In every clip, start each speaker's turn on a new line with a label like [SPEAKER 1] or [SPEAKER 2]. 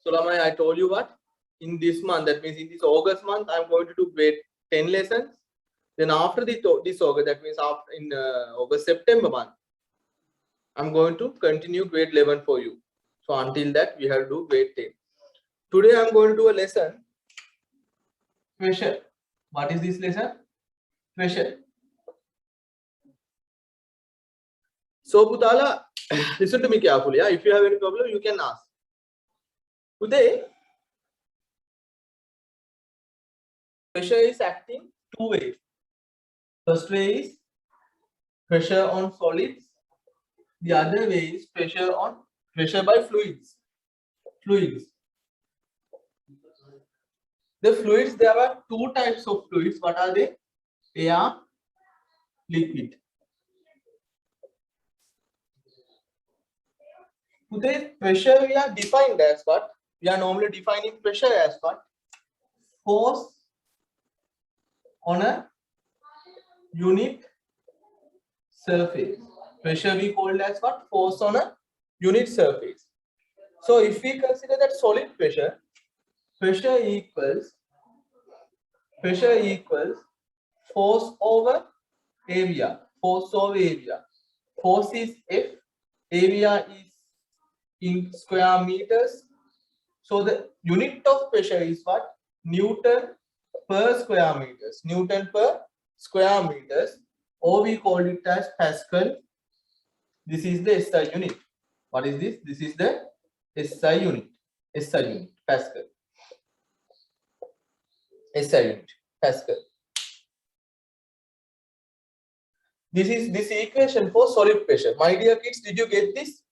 [SPEAKER 1] So Lamai, I told you what? In this month, that means in this August month, I'm going to do grade 10 lessons. Then after this August, that means after in August, September month, I'm going to continue grade 11 for you. So until that, we have to do grade 10. Today, I'm going to do a lesson. Pressure. What is this lesson? Pressure. So Putala, listen to me carefully. Yeah? If you have any problem, you can ask. Today, pressure is acting two ways. First way is pressure on solids. The other way is pressure by fluids. The fluids, there are two types of fluids. What are they? Air, liquid. Today, pressure we are defined as what? We are normally defining pressure as what? Force on a unit surface. Pressure we called as what? Force on a unit surface. So if we consider that solid pressure, pressure equals force over area. Force is F, area is in square meters. So the unit of pressure is what? Newton per square meters. Or we call it as Pascal. This is the SI unit. What is this? This is the SI unit. Pascal. SI unit, Pascal. This is this equation for solid pressure. My dear kids, did you get this?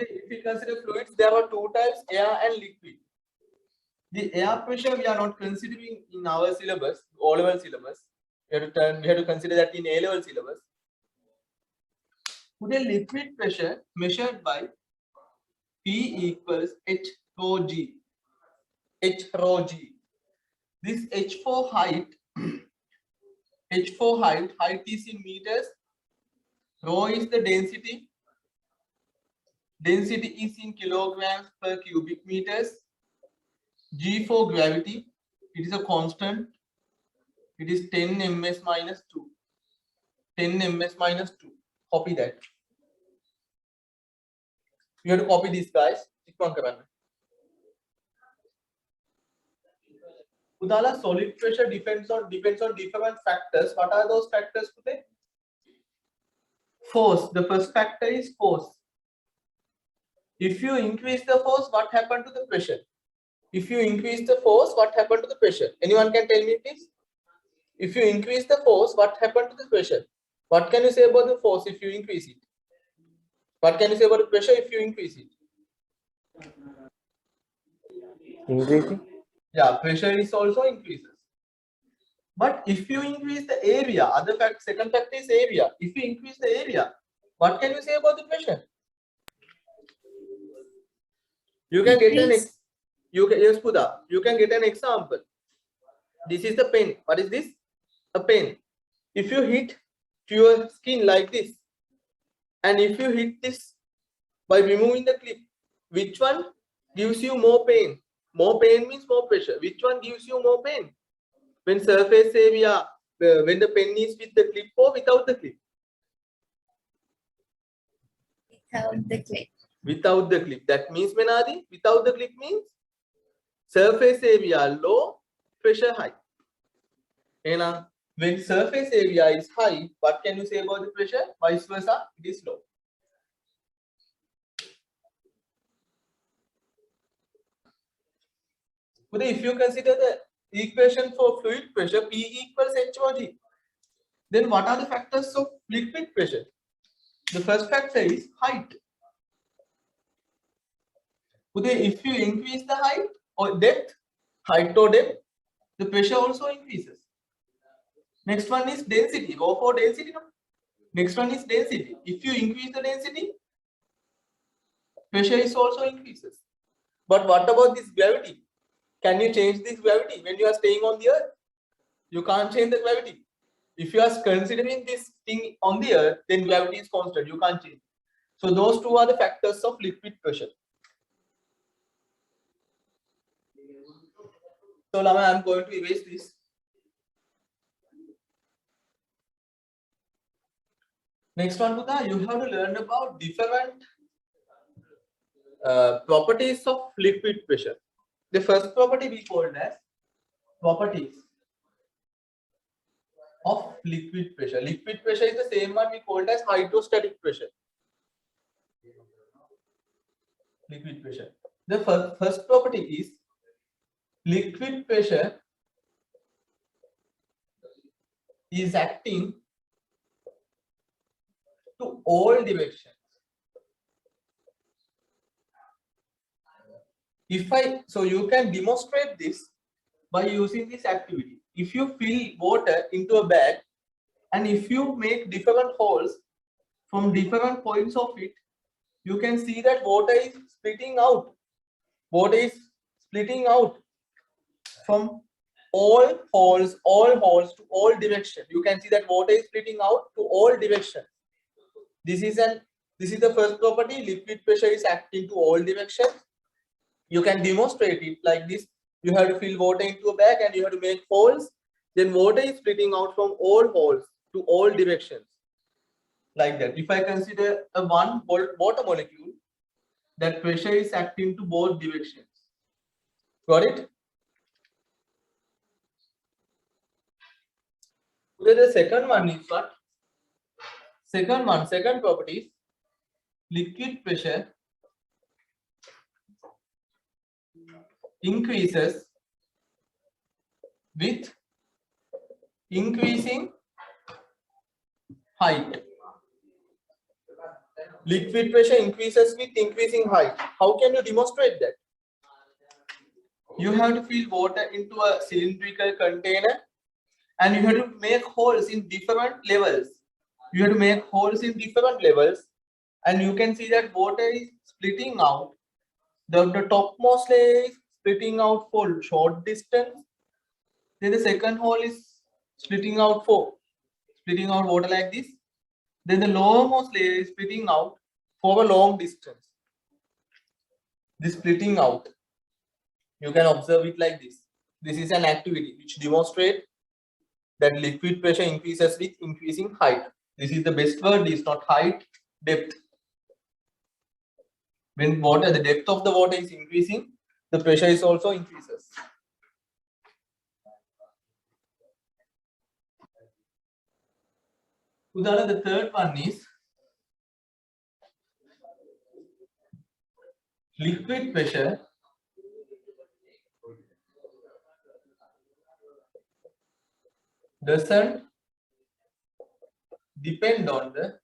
[SPEAKER 1] If we consider fluids, there are two types, air and liquid. The air pressure we are not considering in our syllabus, O-level syllabus. We have to consider that in A-level syllabus. Today, liquid pressure measured by P equals H rho G. This H for height, height is in meters. Rho is the density. Density is in kilograms per cubic meters. G for gravity, it is a constant. It is 10 ms minus 2. 10 ms minus 2. Copy that. You have to copy this, guys. Udala, solid pressure depends on different factors. What are those factors today? Force. The first factor is force. If you increase the force, what happened to the pressure? If you increase the force, what happened to the pressure? Anyone can tell me, please? If you increase the force, what happened to the pressure? What can you say about the force if you increase it? What can you say about the pressure if you increase it?
[SPEAKER 2] Increasing?
[SPEAKER 1] Yeah, pressure is also increases. But if you increase the area, second factor is area. If you increase the area, what can you say about the pressure? You can get yes, Pudha, you can get an example. This is the pen. What is this? A pen. If you hit to your skin like this, and if you hit this by removing the clip, which one gives you more pain? More pain means more pressure. Which one gives you more pain? When surface area, when the pen is with the clip or without the clip?
[SPEAKER 3] Without the clip.
[SPEAKER 1] Without the clip. That means, Menadi, without the clip means surface area low, pressure high. And when surface area is high, what can you say about the pressure? Vice versa, it is low. But if you consider the equation for fluid pressure, P equals H over G, then what are the factors of liquid pressure? The first factor is height. If you increase the height or depth, the pressure also increases. Next one is density. Go for density. No? Next one is density. If you increase the density, pressure is also increases. But what about this gravity? Can you change this gravity when you are staying on the earth? You can't change the gravity. If you are considering this thing on the earth, then gravity is constant. You can't change. So those two are the factors of liquid pressure. So Lama, I'm going to erase this. Next one, Buddha, you have to learn about different properties of liquid pressure. The first property we called as properties of liquid pressure. Liquid pressure is the same one we called as hydrostatic pressure. Liquid pressure. The first property is liquid pressure is acting to all directions. So you can demonstrate this by using this activity. If you fill water into a bag and if you make different holes from different points of it, you can see that water is splitting out. Water is splitting out from all holes to all directions. You can see that water is splitting out to all directions. This is the first property. Liquid pressure is acting to all directions. You can demonstrate it like this. You have to fill water into a bag and you have to make holes. Then water is splitting out from all holes to all directions. Like that. If I consider a 1 volt water molecule, that pressure is acting to both directions. Got it? So the second one is what? Second property is liquid pressure increases with increasing height. Liquid pressure increases with increasing height. How can you demonstrate that? You have to fill water into a cylindrical container and you have to make holes in different levels. You have to make holes in different levels and you can see that water is splitting out. The topmost layer is splitting out for short distance. Then the second hole is splitting out water like this. Then the lowermost layer is splitting out for a long distance. This splitting out, you can observe it like this. This is an activity which demonstrates that liquid pressure increases with increasing height. This is the best word, is not height, depth. When the depth of the water is increasing, the pressure is also increases. Udana, the third one is liquid pressure doesn't depend on the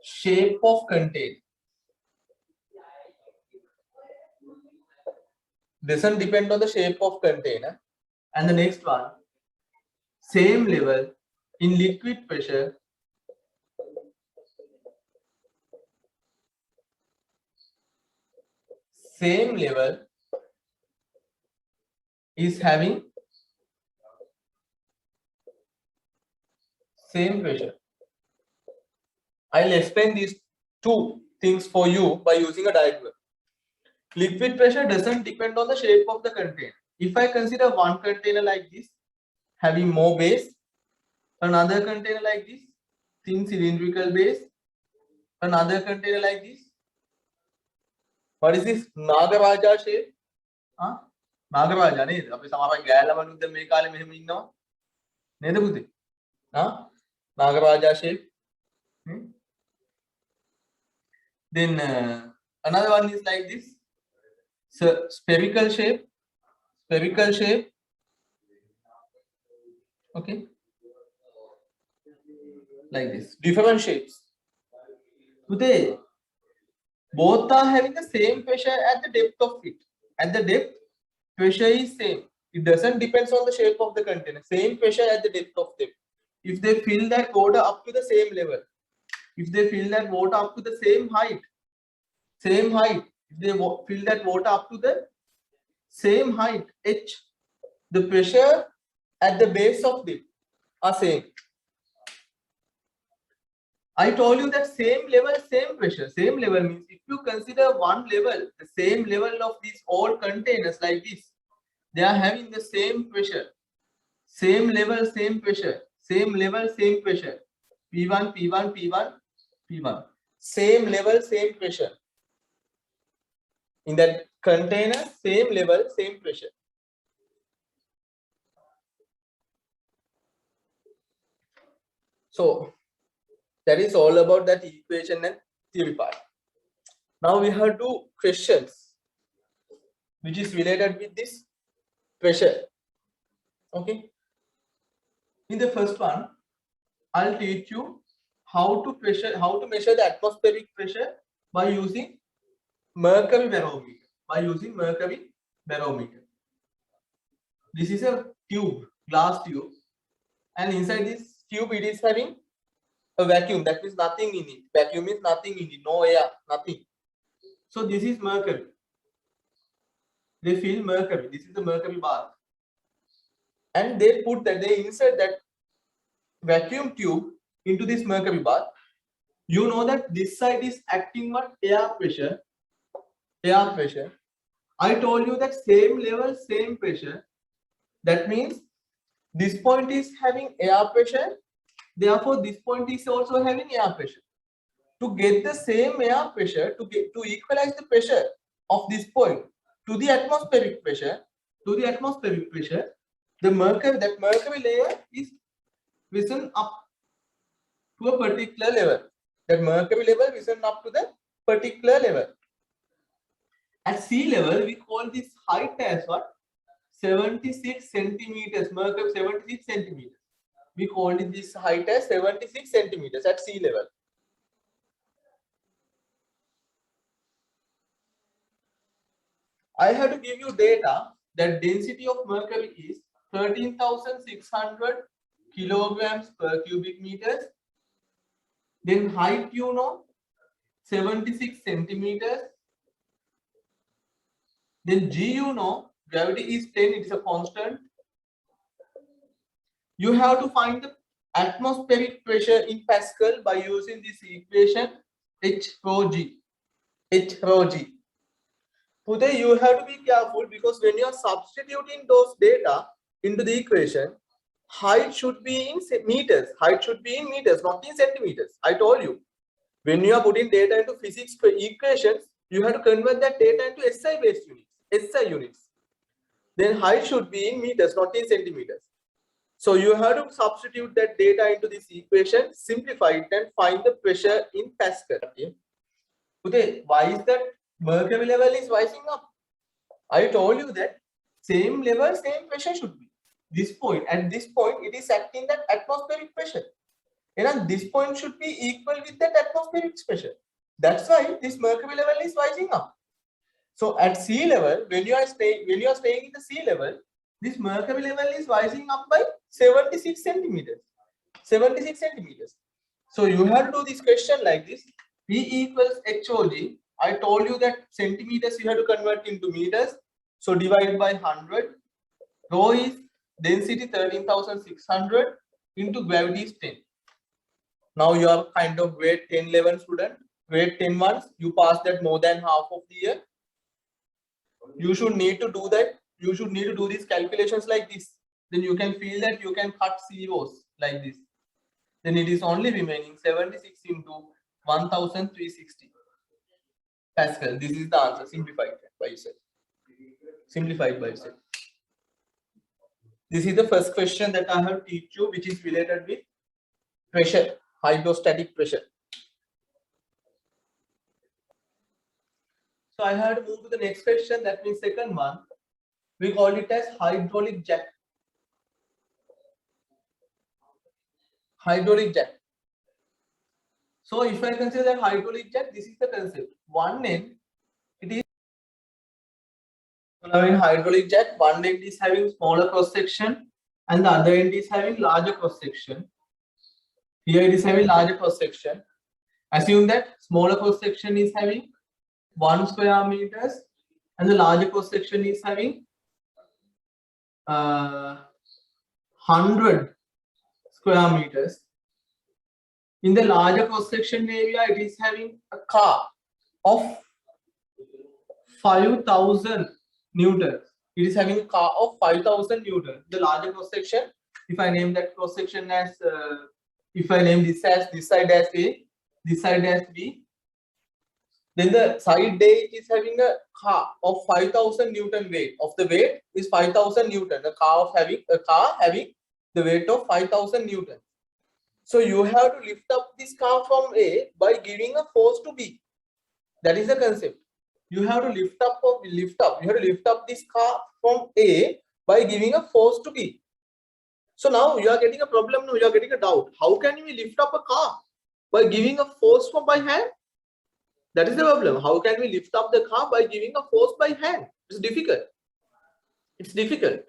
[SPEAKER 1] shape of container. Doesn't depend on the shape of container. And the next one, same level in liquid pressure same level is having same pressure. I'll explain these two things for you by using a diagram. Liquid pressure doesn't depend on the shape of the container. If I consider one container like this, having more base, another container like this, thin cylindrical base, another container like this. What is this? Nagaraja shape? Huh? Nagaraja නේද? අපි සමහරවිට ගෑල්ලමනුත් මේ කාලේ මෙහෙම ඉන්නවා. නේද පුතේ? Huh? Nagaraja shape. Then another one is like this. So spherical shape. Okay. Like this. Different shapes. Today, both are having the same pressure at the depth of it. At the depth, pressure is same. It doesn't depend on the shape of the container. Same pressure at the depth of them. If they fill that water up to the same level, if they fill that water up to the same height, if they fill that water up to the same height, h, the pressure at the base of them are same. I told you that same level, same pressure. Same level means if you consider one level, the same level of these all containers like this, they are having the same pressure. Same level, same pressure. Same level, same pressure. P1, P1, P1, P1. Same level, same pressure. In that container, same level, same pressure. So that is all about that equation and theory part. Now we have two questions which is related with this pressure. Okay. In the first one, I'll teach you how to measure the atmospheric pressure by using mercury barometer. This is a tube, glass tube, and inside this tube it is having a vacuum. That means nothing in it. Vacuum means nothing in it, no air, nothing. So this is mercury. They fill mercury. This is the mercury bath, and they insert that vacuum tube into this mercury bath. You know that this side is acting what? Air pressure. Air pressure. I told you that same level, same pressure. That means this point is having air pressure. Therefore, this point is also having air pressure. To get the same air pressure, to equalize the pressure of this point to the atmospheric pressure, the mercury layer is risen up to a particular level. That mercury level risen up to the particular level. At sea level, we call this height as what? 76 centimeters. Mercury 76 centimeters. We call this height as 76 centimeters at sea level. I have to give you data that density of mercury is 13,600 kilograms per cubic meters. Then height, you know, 76 centimeters. Then G, you know, gravity is 10, it is a constant. You have to find the atmospheric pressure in Pascal by using this equation H rho G. Today you have to be careful because when you are substituting those data into the equation, height should be in meters. Height should be in meters, not in centimeters. I told you. When you are putting data into physics equations, you have to convert that data into SI based units, SI units. Then height should be in meters, not in centimeters. So you have to substitute that data into this equation, simplify it, and find the pressure in Pascal. Okay, why is that mercury level is rising up? I told you that same level, same pressure should be. This point, at this point, it is acting that atmospheric pressure. And this point should be equal with that atmospheric pressure. That's why this mercury level is rising up. So at sea level, when you are staying in the sea level, this mercury level is rising up by 76 centimeters. 76 centimeters. So you have to do this question like this. P equals HOG. I told you that centimeters you have to convert into meters. So divide by 100. Rho is density 13,600 into gravity is 10. Now you are kind of grade 10, 11 student. Grade 10 months, you pass that more than half of the year. You should need to do that. You should need to do these calculations like this. Then you can feel that you can cut zeros like this. Then it is only remaining 76 into 1360 Pascal. This is the answer, simplified by yourself. Simplified by yourself. This is the first question that I have to teach you, which is related with pressure, hydrostatic pressure. So I have to move to the next question. That means second one. We call it as hydraulic jack. Hydraulic jack. So if I consider that hydraulic jack, this is the concept. One end, it is now in hydraulic jack, one end is having smaller cross section and the other end is having larger cross section. Here it is having larger cross section. Assume that smaller cross section is having 1 square meters and the larger cross section is having 100 square meters. In the larger cross-section area, it is having a car of 5,000 newtons. It is having a car of 5,000 newtons. The larger cross-section, if I name that cross-section as, if I name this as this side as A, this side as B, then the side A is having a car of 5,000 newton weight. Of the weight is 5,000 newton. A car having the weight of 5,000 newton. So you have to lift up this car from A by giving a force to B. That is the concept. You have to lift up. You have to lift up this car from A by giving a force to B. So now you are getting a problem. Now you are getting a doubt. How can we lift up a car by giving a force from by hand? That is the problem. How can we lift up the car by giving a force by hand? It's difficult. It's difficult.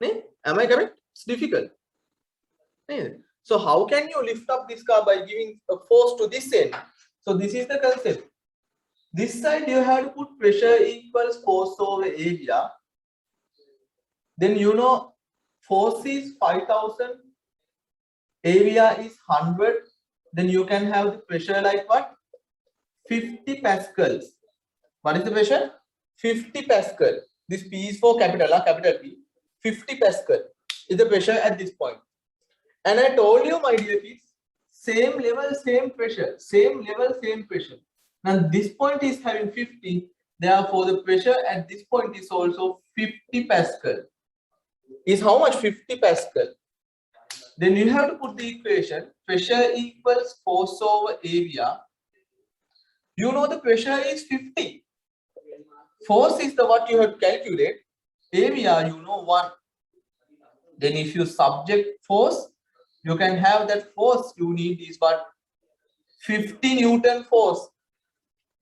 [SPEAKER 1] Am I correct? It's difficult. So how can you lift up this car by giving a force to this end? So this is the concept. This side you have to put pressure equals force over area. Then you know force is 5,000, area is 100. Then you can have the pressure like what? 50 pascals. What is the pressure? 50 pascal. This P is for capital P. 50 pascal is the pressure at this point. And I told you, my dear kids, same level, same pressure. Same level, same pressure. Now this point is having 50. Therefore, the pressure at this point is also 50 pascal. Is how much? 50 pascal. Then you have to put the equation. Pressure equals force over area. You know the pressure is 50. Force is the what you have to calculate. Area, you know 1. Then if you subject force, you can have that force you need is what? 50 Newton force.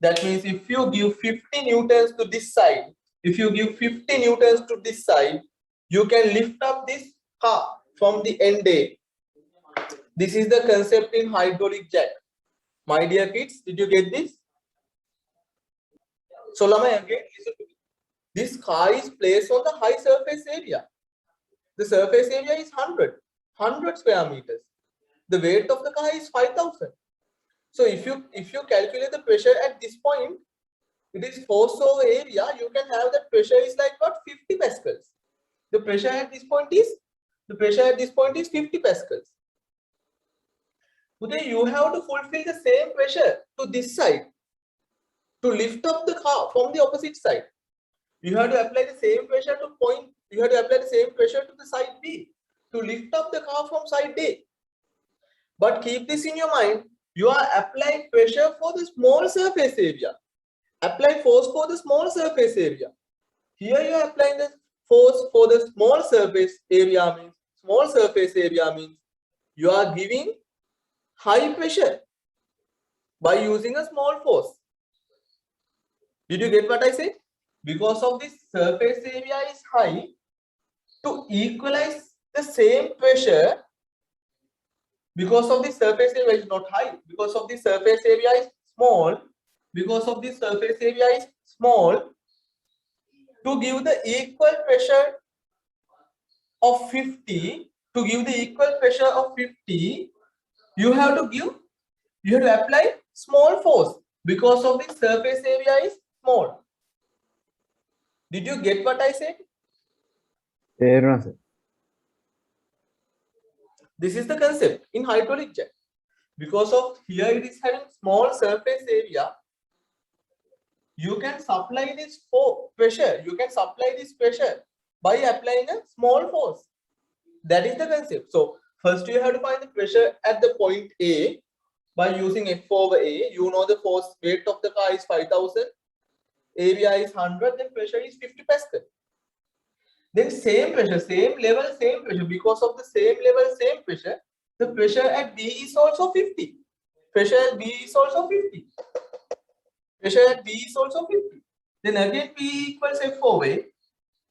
[SPEAKER 1] That means if you give 50 newtons to this side, if you give 50 newtons to this side, you can lift up this car from the end A. This is the concept in hydraulic jack. My dear kids, did you get this? So Lama, again, listen to me. This car is placed on the high surface area. The surface area is 100 square meters. The weight of the car is 5,000. So if you calculate the pressure at this point, it is force over area. You can have that pressure is like what? 50 pascals. The pressure at this point is 50 pascals. Today you have to fulfill the same pressure to this side to lift up the car from the opposite side. You have to apply the same pressure to point. You have to apply the same pressure to the side B to lift up the car from side A. But keep this in your mind. You are applying pressure for the small surface area. Apply force for the small surface area. Here you are applying the force for the small surface area means you are giving high pressure by using a small force. Did you get what I said? Because of this surface area is high, to equalize the same pressure, because of the surface area is not high, because of the surface area is small, to give the equal pressure of 50, you have to apply small force because of the surface area is small. Did you get what I said? This is the concept in hydraulic jack. Because of here it is having small surface area, you can supply this pressure. You can supply this pressure by applying a small force. That is the concept. So first you have to find the pressure at the point A by using F over A. You know the force weight of the car is 5,000. Area is 100. Then pressure is 50 pascal. Then same pressure, same level, same pressure. Because of the same level, same pressure, the pressure at B is also 50. Pressure at B is also 50. Pressure at B is also 50. Then again P equals F over A.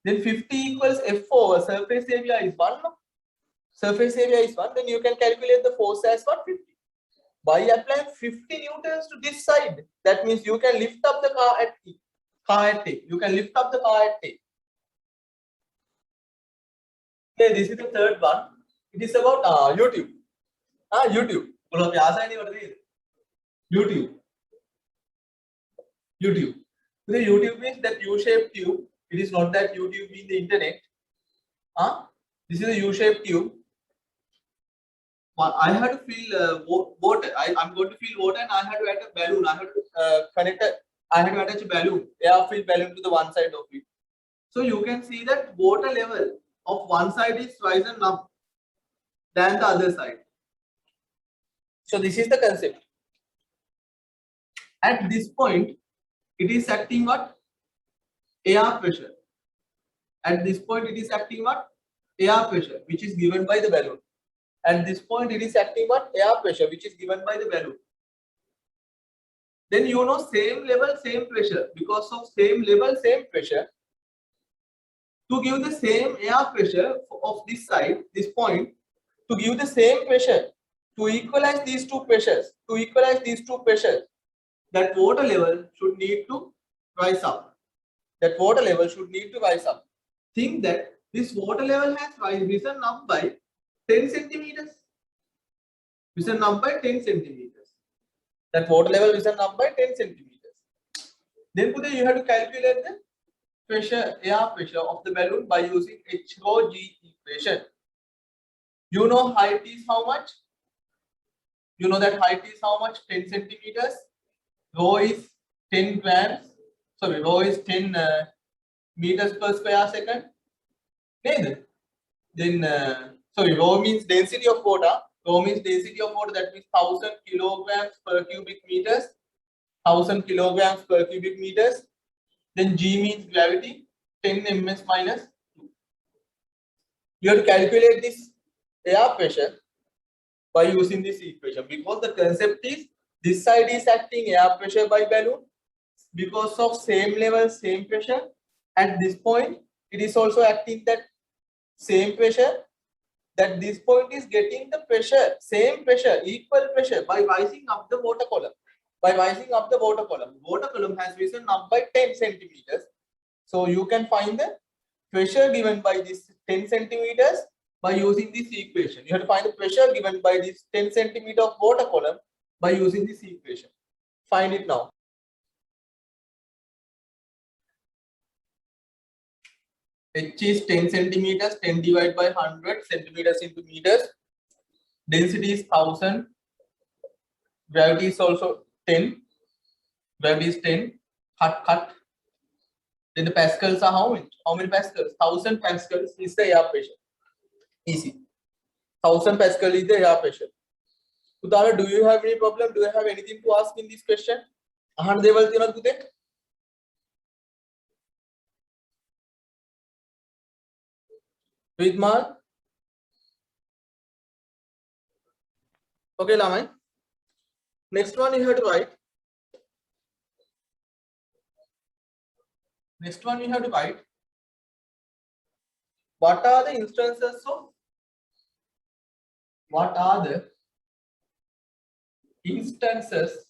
[SPEAKER 1] Then 50 equals F over surface area is 1. Surface area is 1. Then you can calculate the force as what? 50. By applying 50 newtons to this side, that means you can lift up the car at A. You can lift up the car at A. Okay, this is the third one. It is about YouTube. YouTube. बोलो क्या आशा नहीं बढ़ती है? YouTube. YouTube. So the YouTube means that U-shaped tube. It is not that YouTube means the internet. This is a U-shaped tube. I had to fill water. I'm going to fill water, and I had to add a balloon. I had to I had to attach a balloon, air-filled balloon to the one side of it. So you can see that water level of one side is risen up than the other side. So this is the concept. At this point, it is acting what? Air pressure. At this point, it is acting what? Air pressure, which is given by the balloon. At this point, it is acting what? Air pressure, which is given by the balloon. Then you know same level, same pressure. Because of same level, same pressure, to give the same air pressure of this side, this point, to give the same pressure, to equalize these two pressures, that water level should need to rise up. That water level should need to rise up. Think that this water level has risen up by 10 centimeters. Risen up by 10 centimeters. That water level risen up by 10 centimeters. Then you have to calculate the pressure, air pressure of the balloon by using H rho G equation. You know height is how much? You know that height is how much? 10 centimeters. Rho is 10 grams. Sorry, rho is 10 meters per square second. Then, sorry, rho means density of water. Rho means density of water. That means 1000 kilograms per cubic meters. 1000 kilograms per cubic meters. Then G means gravity. 10 ms minus 2. You have to calculate this air pressure by using this equation, because the concept is this side is acting air pressure by balloon because of same level, same pressure. At this point, it is also acting that same pressure. That this point is getting the pressure, same pressure, equal pressure by rising up the water column. By rising up the water column. Water column has risen up by 10 centimeters. So you can find the pressure given by this 10 centimeters by using this equation. You have to find the pressure given by this 10 centimeter of water column by using this equation. Find it now. H is 10 centimeters, 10 divided by 100 centimeters into meters. Density is 1000. Gravity is also 10. Gravity is 10. Cut. Then the pascals are how many? How many pascals? 1000 pascals is the air pressure. Easy. 1000 pascal is the air pressure. Udara, do you have any problem? Do you have anything to ask in this question? Ahan deval tiyana tude? Vidman? Okay, Lamai. Next one you have to write. Next one you have to write. What are the instances of? What are the instances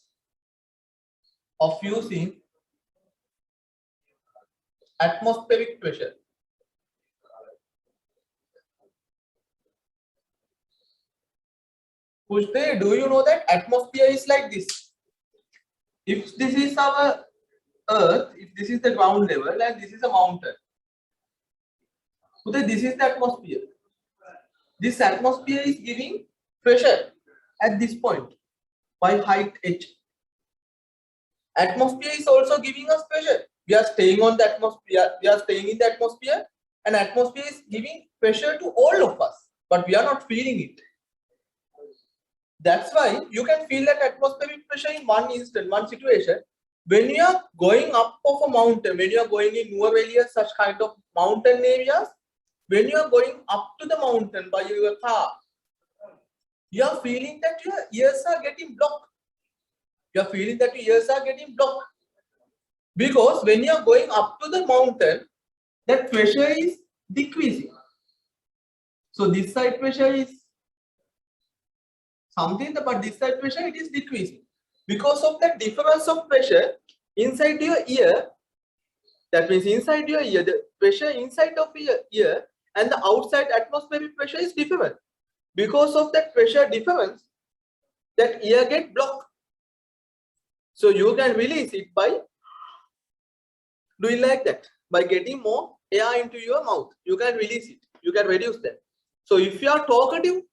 [SPEAKER 1] of using atmospheric pressure? Pushte, do you know that atmosphere is like this? If this is our earth, if this is the ground level and this is a mountain, Pushte, this is the atmosphere. This atmosphere is giving pressure at this point by height h. Atmosphere is also giving us pressure. We are staying on the atmosphere. We are staying in the atmosphere, and atmosphere is giving pressure to all of us, but we are not feeling it. That's why you can feel that atmospheric pressure in one instant, one situation. When you are going up of a mountain, when you are going in Nueva Valley, such kind of mountain areas, when you are going up to the mountain by your car, you are feeling that your ears are getting blocked. You are feeling that your ears are getting blocked. Because when you are going up to the mountain, that pressure is decreasing. So this side pressure is something, but this side pressure it is decreasing. Because of the difference of pressure inside your ear, that means inside your ear, the pressure inside of your ear and the outside atmospheric pressure is different. Because of that pressure difference, that air get blocked. So you can release it by doing like that. By getting more air into your mouth, you can release it. You can reduce that. So if you are talkative,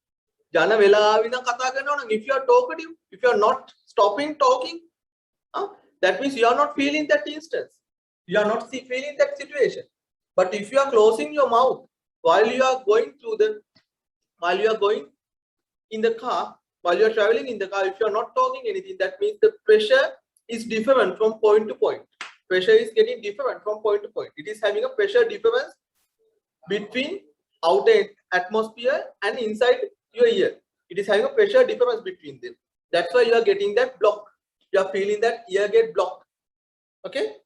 [SPEAKER 1] jana vela vina kata karanawa නම්, if you are talkative, if you are not stopping talking, that means you are not feeling that instance. You are not feeling that situation. But if you are closing your mouth while you are going in the car, while you are traveling in the car, if you are not talking anything, that means the pressure is different from point to point. Pressure is getting different from point to point. It is having a pressure difference between outer atmosphere and inside your ear. It is having a pressure difference between them. That's why you are getting that block. You are feeling that ear get blocked. Okay?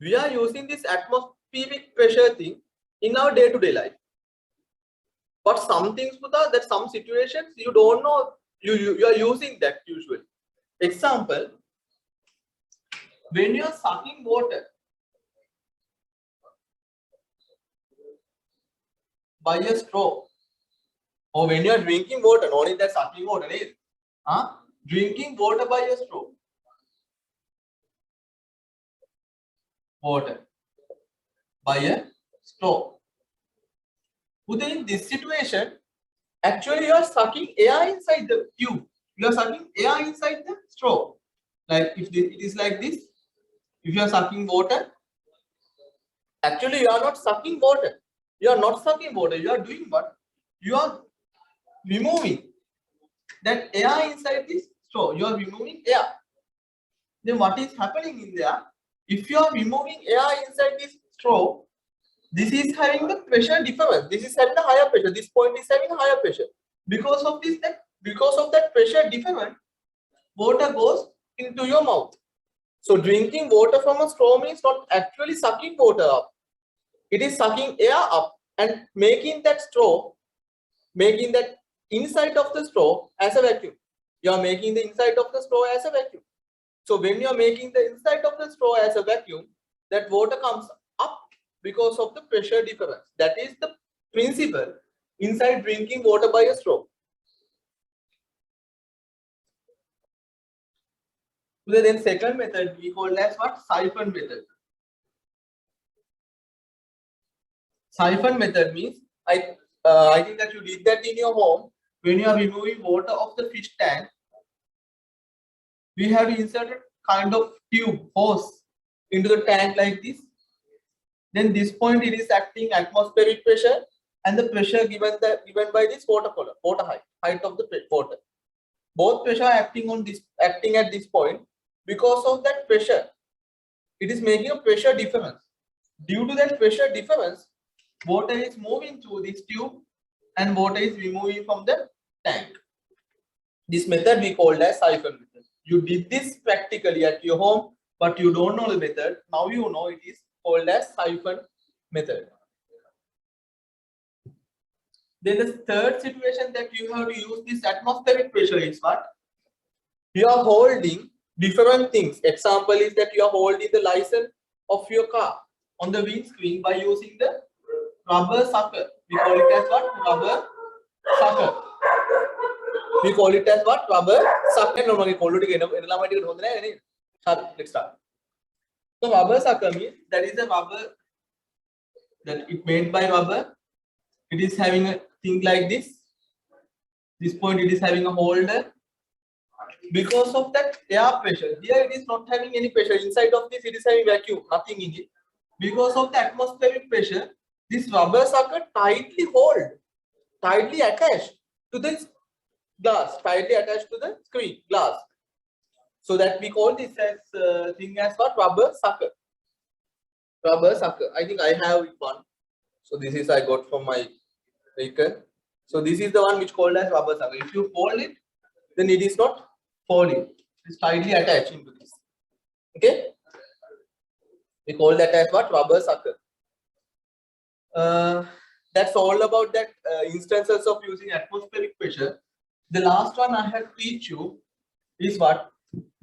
[SPEAKER 1] We are using this atmospheric pressure thing in our day-to-day life. But some things, that some situations you don't know, you are using that usually. Example, when you are sucking water by a straw, or when you are drinking water, not in that sucking water, drinking water by a straw. Water by a straw. In this situation, actually you are sucking air inside the tube. You are sucking air inside the straw. Like if it is like this, if you are sucking water, actually you are not sucking water. You are not sucking water. You are doing what? You are removing that air inside this straw. You are removing air. Then what is happening in there? If you are removing air inside this straw, this is having the pressure difference. This is having a higher pressure. This point is having a higher pressure. Because of that pressure difference, water goes into your mouth. So drinking water from a straw means not actually sucking water up. It is sucking air up and making that inside of the straw as a vacuum. You are making the inside of the straw as a vacuum. So when you are making the inside of the straw as a vacuum, that water comes up because of the pressure difference. That is the principle inside drinking water by a straw. Then second method we call as what? Siphon method. Siphon method means I think that you did that in your home. When you are removing water of the fish tank, we have inserted kind of tube hose into the tank like this. Then this point it is acting atmospheric pressure and the pressure given by this water column, water height of the water. Both pressure acting at this point. Because of that pressure, it is making a pressure difference. Due to that pressure difference, water is moving through this tube and water is removing from the tank. This method we called as siphon method. You did this practically at your home, but you don't know the method. Now you know it is called as siphon method. Then the third situation that you have to use this atmospheric pressure is what? You are holding different things. Example is that you are holding the license of your car on the windscreen by using the rubber sucker. We call it as what? Rubber sucker. We call it as what? Rubber sucker. Let's start. So rubber sucker means that is a rubber that it made by rubber. It is having a thing like this. This point it is having a holder. Because of that air pressure, here it is not having any pressure. Inside of this it is having vacuum, nothing in it. Because of the atmospheric pressure, this rubber sucker tightly attached to this glass, tightly attached to the screen glass. So that we call this as thing as what? Rubber sucker. Rubber sucker. I think I have one. So this is I got from my vehicle. So this is the one which called as rubber sucker. If you fold it, then it is not folding. It is tightly attached into this. Okay. We call that as what? Rubber sucker. That's all about that instances of using atmospheric pressure. The last one I have to teach you is what?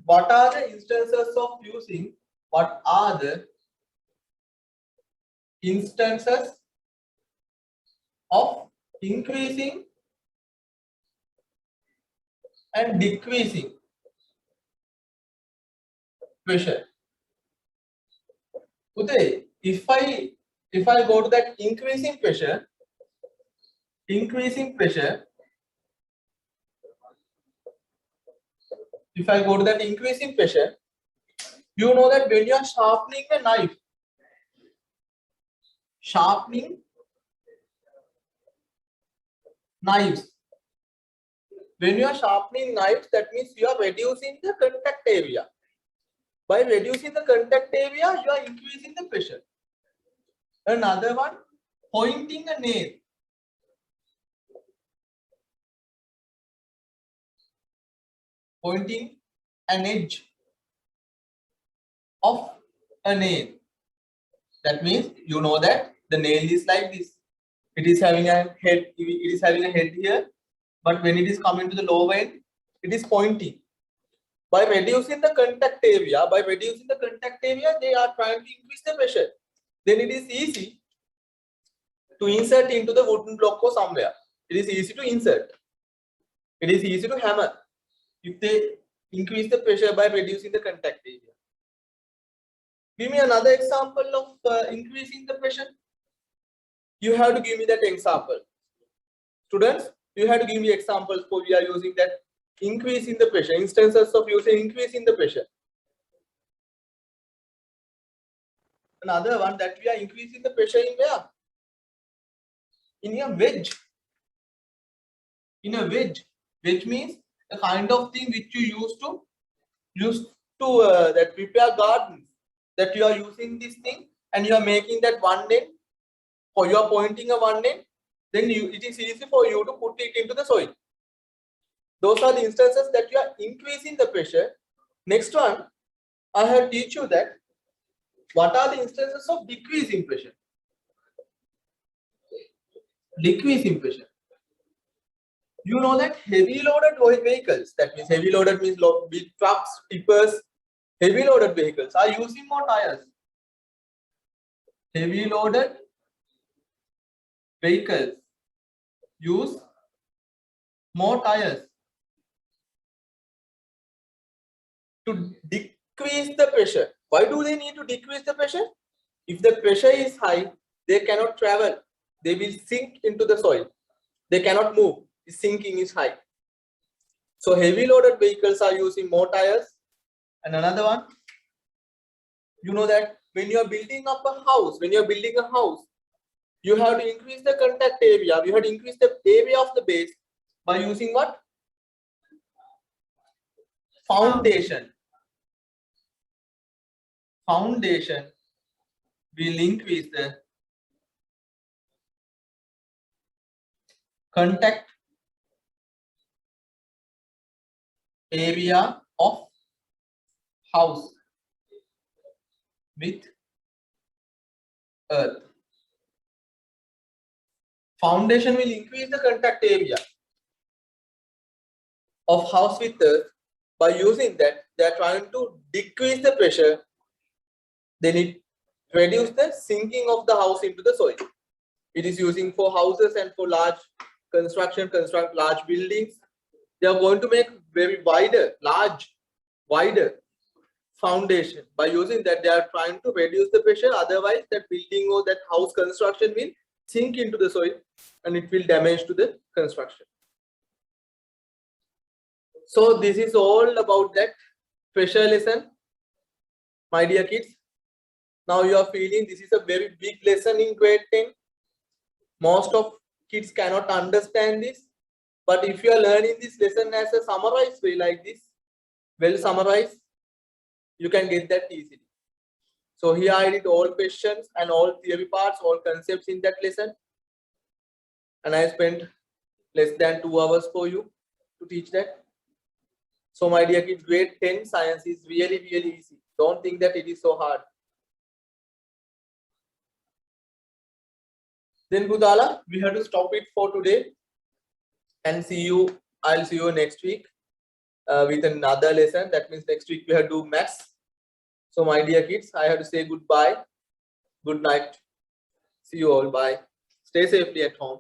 [SPEAKER 1] What are the instances of using? What are the instances of increasing and decreasing pressure. Uday, if I go to that increasing pressure, if I go to that increasing pressure, you know that when you are sharpening a knife, when you are sharpening knives, that means you are reducing the contact area. By reducing the contact area, you are increasing the pressure. Another one, pointing a nail. Pointing an edge of a nail. That means you know that the nail is like this. It is having a head. It is having a head here, but when it is coming to the lower end, it is pointing. By reducing the contact area, they are trying to increase the pressure. Then it is easy to insert into the wooden block or somewhere. It is easy to insert. It is easy to hammer if they increase the pressure by reducing the contact area. Give me another example of increasing the pressure. You have to give me that example. Students, you have to give me examples for we are using that increase in the pressure, instances of using increase in the pressure. Another one that we are increasing the pressure in where? In a wedge. In a wedge. Wedge means the kind of thing which you use to that prepare gardens. That you are using this thing and you are making that one end, or you are pointing a one end, then it is easy for you to put it into the soil. Those are the instances that you are increasing the pressure. Next one, I have teach you that what are the instances of decreasing pressure. Decreasing pressure. You know that heavy loaded vehicles, that means heavy loaded means big trucks, tippers, heavy loaded vehicles are using more tires. Heavy loaded vehicles use more tires to decrease the pressure. Why do they need to decrease the pressure? If the pressure is high, they cannot travel. They will sink into the soil. They cannot move. The sinking is high. So heavy loaded vehicles are using more tires. And another one, you know that when you are building up a house, you have to increase the contact area. You have to increase the area of the base by using what? Foundation. Foundation will increase the contact area of house with earth. Foundation will increase the contact area of house with earth. By using that, they are trying to decrease the pressure. Then it reduce the sinking of the house into the soil. It is using for houses and for large construct large buildings. They are going to make very wider foundation. By using that, they are trying to reduce the pressure. Otherwise, that building or that house construction will sink into the soil and it will damage to the construction. So this is all about that pressure lesson, my dear kids. Now you are feeling this is a very big lesson in grade 10. Most of kids cannot understand this. But if you are learning this lesson as a summarized way like this, well summarized, you can get that easily. So here I did all questions and all theory parts, all concepts in that lesson. And I spent less than 2 hours for you to teach that. So my dear kids, grade 10 science is really, really easy. Don't think that it is so hard. Then Budala, we have to stop it for today and see you. I'll see you next week with another lesson. That means next week we have to do maths. So my dear kids, I have to say goodbye. Good night. See you all. Bye. Stay safely at home.